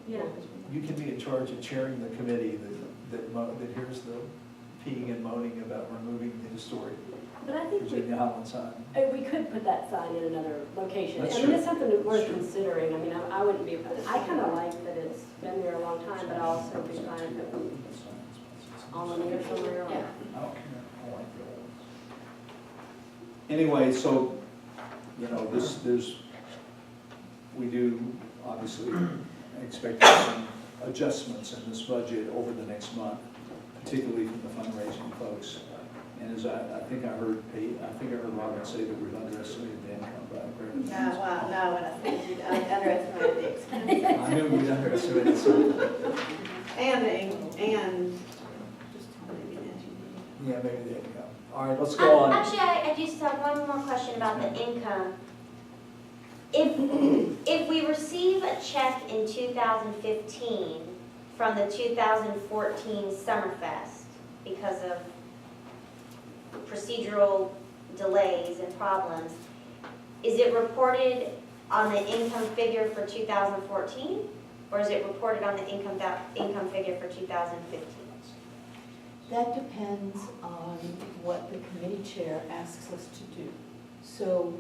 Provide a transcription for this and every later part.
Yeah. You can be in charge of chairing the committee that hears the peeing and moaning about removing the historic But I think Virginia-Highland sign. we could put that sign in another location. That's I mean, true. it's something that worth considering. I mean, I wouldn't be, I kind of like that it's been there a long time, but I also be fine if it was on the near somewhere. Yeah. I don't care, I like the old ones. Anyway, so, you know, we do obviously expect some adjustments in this budget over the next month, particularly from the fundraising folks. And as I think I heard Robin say that we've underestimated the income by a great No, amount. well, no, what I said, you underestimated the expenses. I knew we underestimated something. And just tell me as you need. Yeah, maybe the income. All right, let's go on. Actually, I just have one more question about the income. If we receive a check in 2015 from the 2014 Summerfest because of procedural delays and problems, is it reported on the income figure for 2014? Or is it reported on the income figure for 2015? That depends on what the committee chair asks us to do. So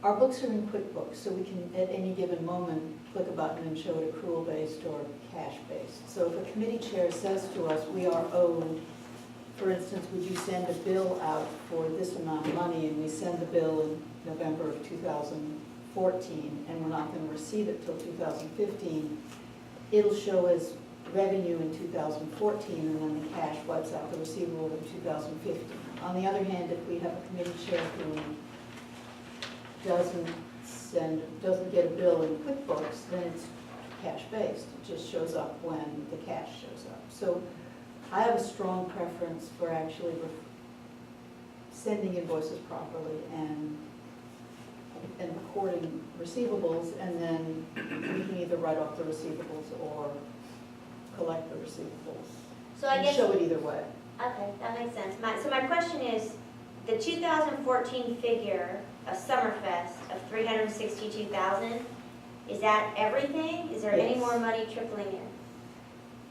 our books are in QuickBooks, so we can at any given moment click a button and show it accrual-based or cash-based. So if a committee chair says to us, we are owed, for instance, would you send a bill out for this amount of money, and we send the bill in November of 2014, and we're not going to receive it till 2015, it'll show as revenue in 2014, and then the cash wipes out the receivable in 2015. On the other hand, if we have a committee chair who doesn't get a bill in QuickBooks, then it's cash-based. It just shows up when the cash shows up. So I have a strong preference for actually sending invoices properly and recording receivables, and then we can either write off the receivables or collect the receivables. So I guess, Show it either way. okay, that makes sense. So my question is, the 2014 figure of Summerfest of 362,000, is that everything? Is there any Yes. more money trickling in?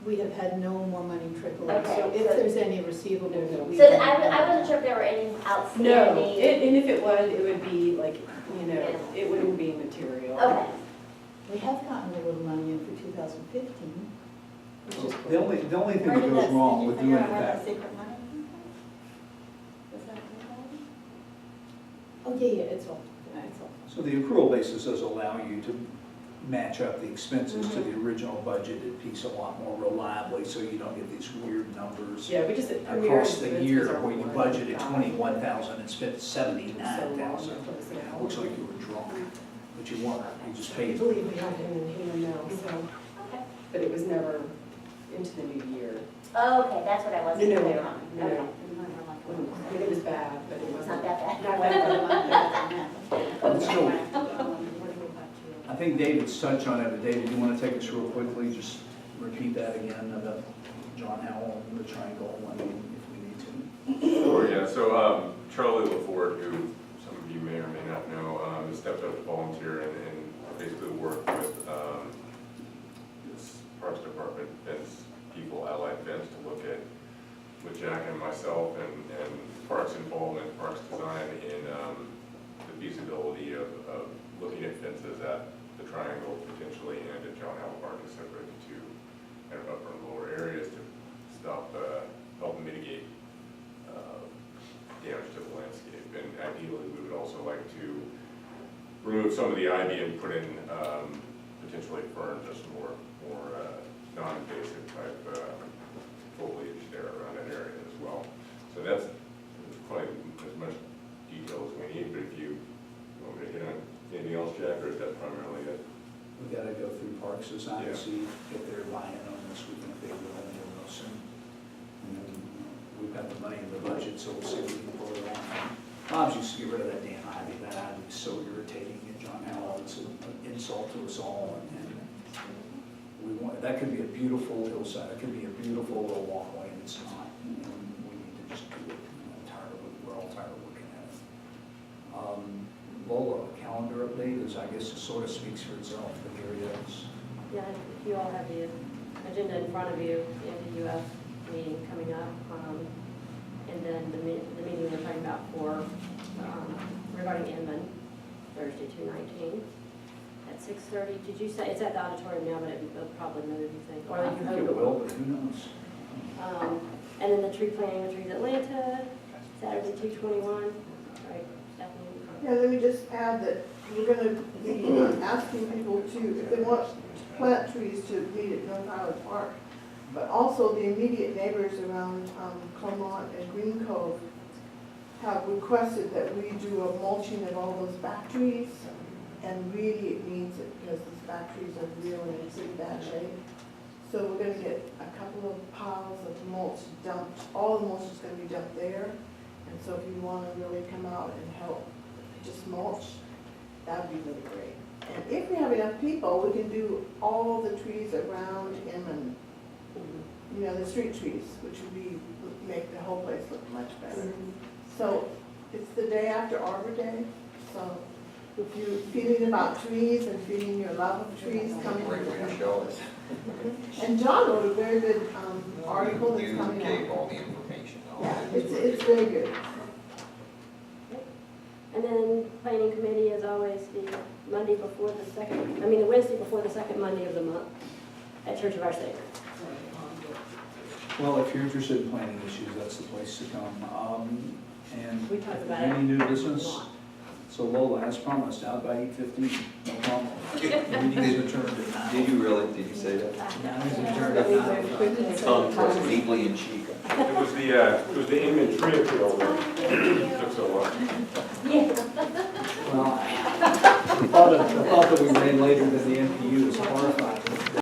We have had no more money trickle in, Okay, so if so- there's any receivable that we. So I wasn't sure if there were any No, outstanding. and if it was, it would be like, it wouldn't be material. Okay, We have gotten a little money in for 2015, which is. The only thing Where that did goes that- wrong did you with figure doing out it where that that secret money came from? Was that Oh, yeah, it's all, it's all. So the accrual basis does allow you to match up the expenses to the original budgeted piece a lot more reliably, so you don't get these weird numbers Yeah, we just. across the year where you budgeted 21,000 and spent 79,000. It looks like you were drunk, but you weren't, you just I paid. believe we had him in here now, so, okay. but it was never into the new year. Oh, okay, that's what I wasn't No, no, clear no, on. no. Okay. I mean, it was bad, but it It's wasn't. not that bad. Not that But still, I think David's touched on it, but David, you want to take us real quickly, just repeat that again about John Howell and the triangle, I mean, if we need to. Sure, yeah, so Charlie LaForte, who some of you may or may not know, has stepped up to volunteer and basically work with this Parks Department fence people, Allied Fence, to look at, with Jack and myself and Parks involvement, Parks design in the feasibility of looking at fences at the triangle potentially and at John Howell Park is separated to kind of upper and lower areas to stop, help mitigate damage to the landscape. And ideally, we would also like to remove some of the ivy and put in potentially fern, just more non-invasive type foliage there around that area as well. So that's probably as much detail as we need, but if you want me to hit on anything else, Jack, or is that primarily it? We got to go through Parks Design Yeah. to see if they're buying on this, we can figure it out real soon. And then we've got the money in the budget, so we'll see if we can pull it off. Bob's used to get rid of that damn ivy, that ivy is so irritating at John Howell, it's an insult to us all, and we want, that could be a beautiful hillside, it could be a beautiful little walkway, and it's not, and we need to just do it. We're all tired of looking at it. Lola, calendar update is, I guess, it sort of speaks for itself, but here it is. you all have the agenda in front of you, the MPUF meeting coming up. And then the meeting we're talking about for, regarding Inman, Thursday, 2/19 at 6:30. Did you say, it's at the auditorium now, but it will probably move, you think? Or I you think hope it will, but who knows? And then the tree planting with Trees Atlanta, Saturday, 2/21, right, Stephanie? Yeah, let me just add that we're gonna be asking people to, if they want to plant trees, to meet at North Highland Park. But also the immediate neighbors around Claremont and Green Cove have requested that we do a mulching of all those back trees. And really it needs it, because these back trees are really in pretty bad shape. So we're gonna get a couple of piles of mulch dumped, all the mulch is gonna be dumped there. And so if you wanna really come out and help just mulch, that'd be really great. And if we have enough people, we can do all the trees around Inman, you know, the street trees, which would be, make the whole place look much better. So it's the day after Arbor Day, so if you're feeling about trees and feeling your love of trees, come in. Great way to show it. And John wrote a very good article that's You coming gave out. all the information. Yeah, it's very good. And then planning committee, as always, the Monday before the second, the Wednesday before the second Monday of the month at Church of Our Savior. Well, if you're interested in planning issues, that's the place to come. And We talked about any it. new business? So Lola, as promised, out by 8:15, no problem. Meeting's adjourned at 9. Did you really, did you say that? Meeting's adjourned at 9. Was legally in chic. It was the Inman tree appeal that took so long. Yeah. Well, I thought that we ran later than the end